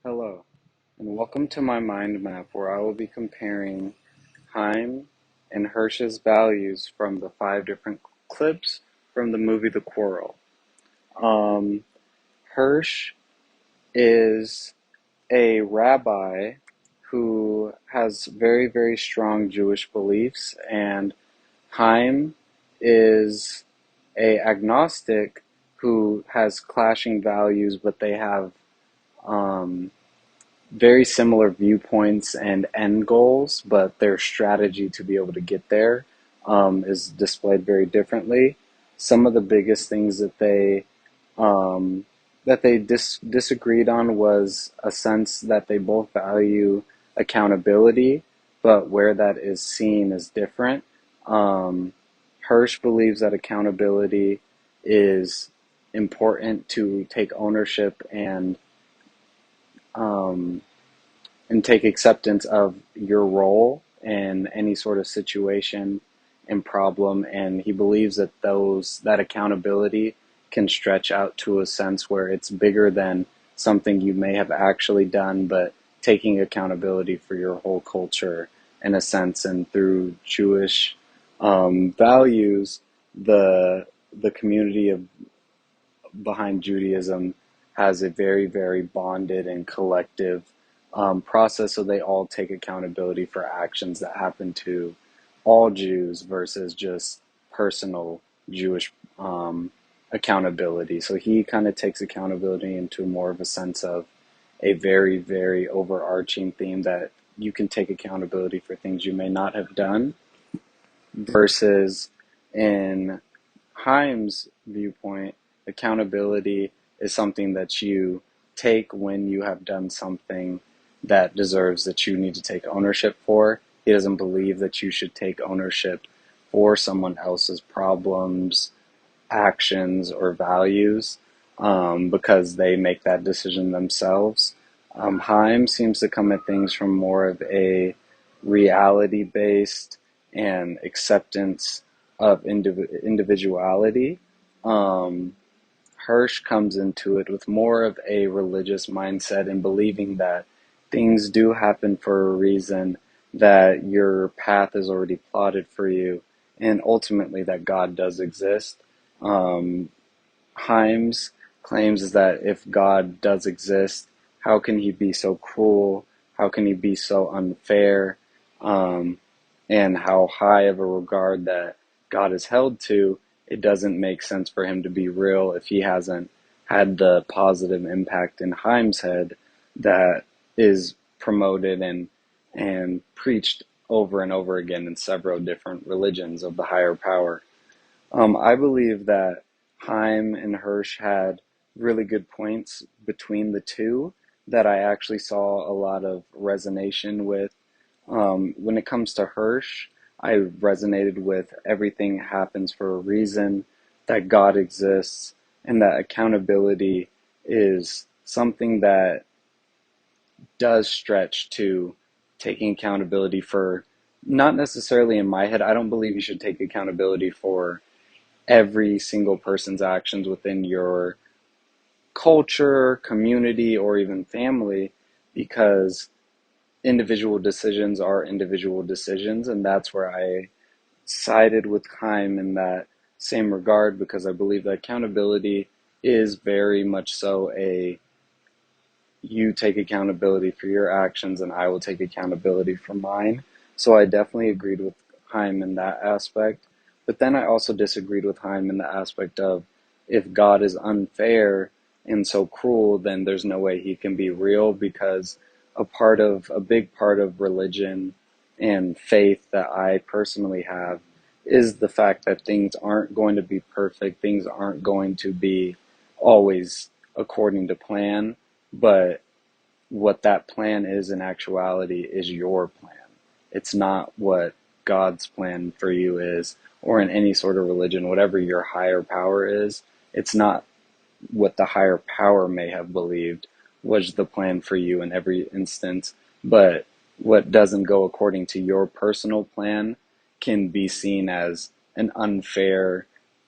Hello, and welcome to my mind map where I will be comparing Haim and Hirsch's values from the five different clips from the movie The Quarrel. Um, Hirsch is a rabbi who has very, very strong Jewish beliefs, and Haim is a agnostic who has clashing values, but they have um, very similar viewpoints and end goals, but their strategy to be able to get there is displayed very differently. Some of the biggest things um, that they disagreed on was a sense that they both value accountability, but where that is seen is different. Um, Hirsch believes that accountability is important to take ownership um, and take acceptance of your role in any sort of situation and problem. And he believes that that accountability can stretch out to a sense where it's bigger than something you may have actually done, but taking accountability for your whole culture in a sense. And through Jewish values, the community of behind Judaism has a very, very bonded and collective process, so they all take accountability for actions that happen to all Jews versus just personal Jewish accountability. So he kind of takes accountability into more of a sense of a very, very overarching theme that you can take accountability for things you may not have done, versus in Haim's viewpoint, accountability is something that you take when you have done something that deserves that you need to take ownership for. He doesn't believe that you should take ownership for someone else's problems, actions, or values because they make that decision themselves. Haim seems to come at things from more of a reality based and acceptance of individuality. Um, Hirsch comes into it with more of a religious mindset and believing that things do happen for a reason, that your path is already plotted for you, and ultimately that God does exist. Um, Himes claims is that if God does exist, how can he be so cruel? How can he be so unfair? Um, and how high of a regard that God is held to, it doesn't make sense for him to be real if he hasn't had the positive impact in Himes' head that is promoted and preached over and over again in several different religions of the higher power. I believe that Heim and Hirsch had really good points between the two that I actually saw a lot of resonation with. When it comes to Hirsch, I resonated with everything happens for a reason, that God exists, and that accountability is something that does stretch to taking accountability for, not necessarily in my head, I don't believe you should take accountability for every single person's actions within your culture, community, or even family, because individual decisions are individual decisions, and that's where I sided with Chaim in that same regard, because I believe that accountability is very much so a you take accountability for your actions and I will take accountability for mine. So I definitely agreed with Chaim in that aspect. But then I also disagreed with Chaim in the aspect of if God is unfair and so cruel, then there's no way he can be real, because a big part of religion and faith that I personally have is the fact that things aren't going to be perfect, things aren't going to be always according to plan, but what that plan is in actuality is your plan. It's not what God's plan for you is, or in any sort of religion, whatever your higher power is, it's not what the higher power may have believed was the plan for you in every instance, but what doesn't go according to your personal plan can be seen as an unfair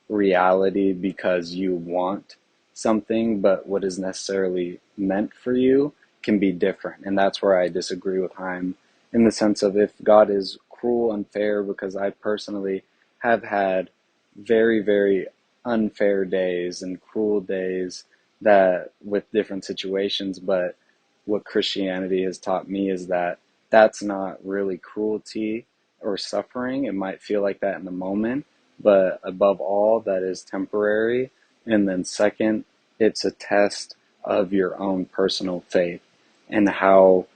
reality because you want something, but what is necessarily meant for you can be different. And that's where I disagree with Heim in the sense of if God is cruel and fair, because I personally have had very, very unfair days and cruel days that with different situations, but what Christianity has taught me is that that's not really cruelty or suffering. It might feel like that in the moment, but above all, that is temporary. And then second, it's a test of your own personal faith and how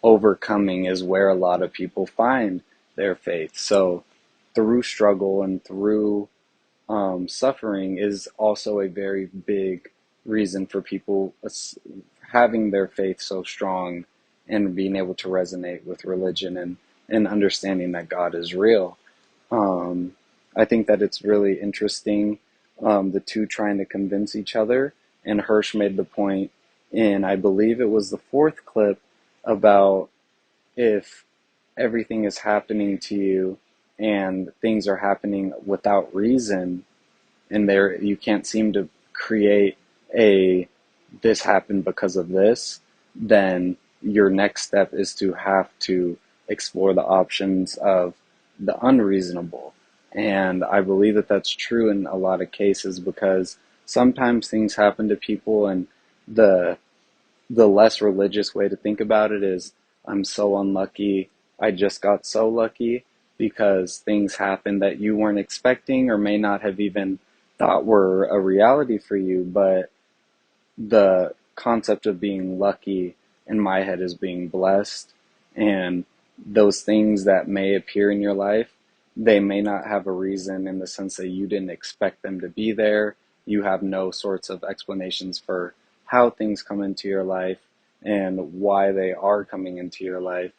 overcoming is where a lot of people find their faith. So through struggle and through suffering is also a very big reason for people having their faith so strong and being able to resonate with religion and understanding that God is real. Um, I think that it's really interesting, the two trying to convince each other. And Hirsch made the point in, I believe it was the fourth clip, about if everything is happening to you and things are happening without reason, and there you can't seem to create a this happened because of this, then your next step is to have to explore the options of the unreasonable. And I believe that that's true in a lot of cases, because sometimes things happen to people, and the the less religious way to think about it is, I'm so unlucky, I just got so lucky, because things happen that you weren't expecting or may not have even thought were a reality for you. But the concept of being lucky in my head is being blessed, and those things that may appear in your life, they may not have a reason in the sense that you didn't expect them to be there. You have no sorts of explanations for how things come into your life and why they are coming into your life.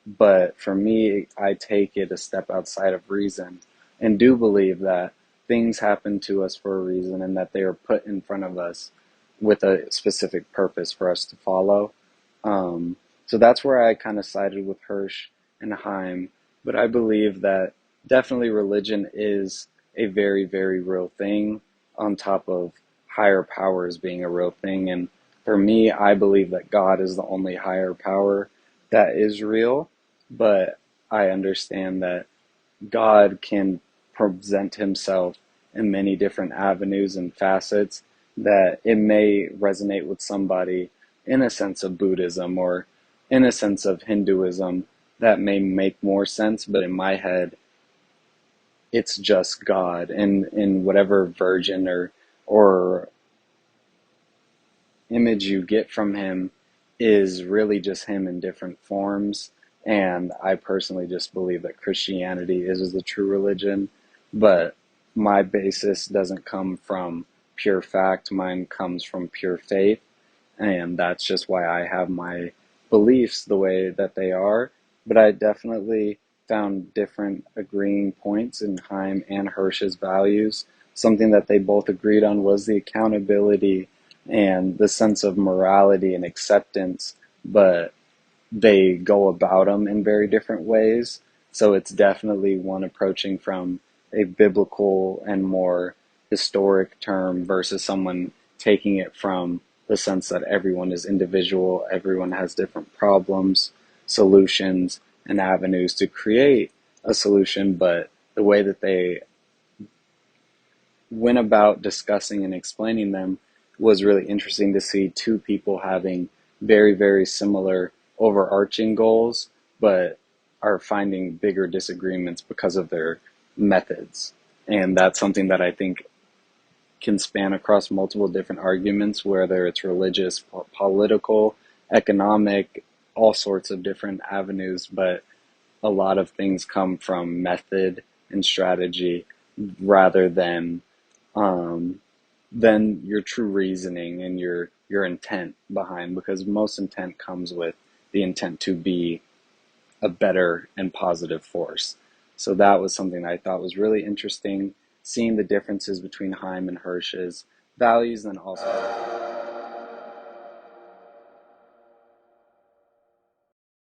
But for me, I take it a step outside of reason and do believe that things happen to us for a reason and that they are put in front of us with a specific purpose for us to follow. So that's where I kind of sided with Hirsch and Heim. But I believe that definitely religion is a very, very real thing, on top of higher powers being a real thing. And for me, I believe that God is the only higher power that is real. But I understand that God can present himself in many different avenues and facets, that it may resonate with somebody in a sense of Buddhism or in a sense of Hinduism that may make more sense, but in my head, it's just God, and in whatever version or image you get from him is really just him in different forms. And I personally just believe that Christianity is the true religion, but my basis doesn't come from pure fact. Mine comes from pure faith. And that's just why I have my beliefs the way that they are. But I definitely found different agreeing points in Heim and Hirsch's values. Something that they both agreed on was the accountability and the sense of morality and acceptance, but they go about them in very different ways. So it's definitely one approaching from a biblical and more historic term versus someone taking it from the sense that everyone is individual, everyone has different problems, solutions, and avenues to create a solution, but the way that they went about discussing and explaining them was really interesting to see two people having very, very similar overarching goals, but are finding bigger disagreements because of their methods. And that's something that I think can span across multiple different arguments, whether it's religious, political, economic, all sorts of different avenues. But a lot of things come from method and strategy rather um, than your true reasoning and your intent behind, because most intent comes with the intent to be a better and positive force. So that was something I thought was really interesting, seeing the differences between Heim and Hirsch's values, and also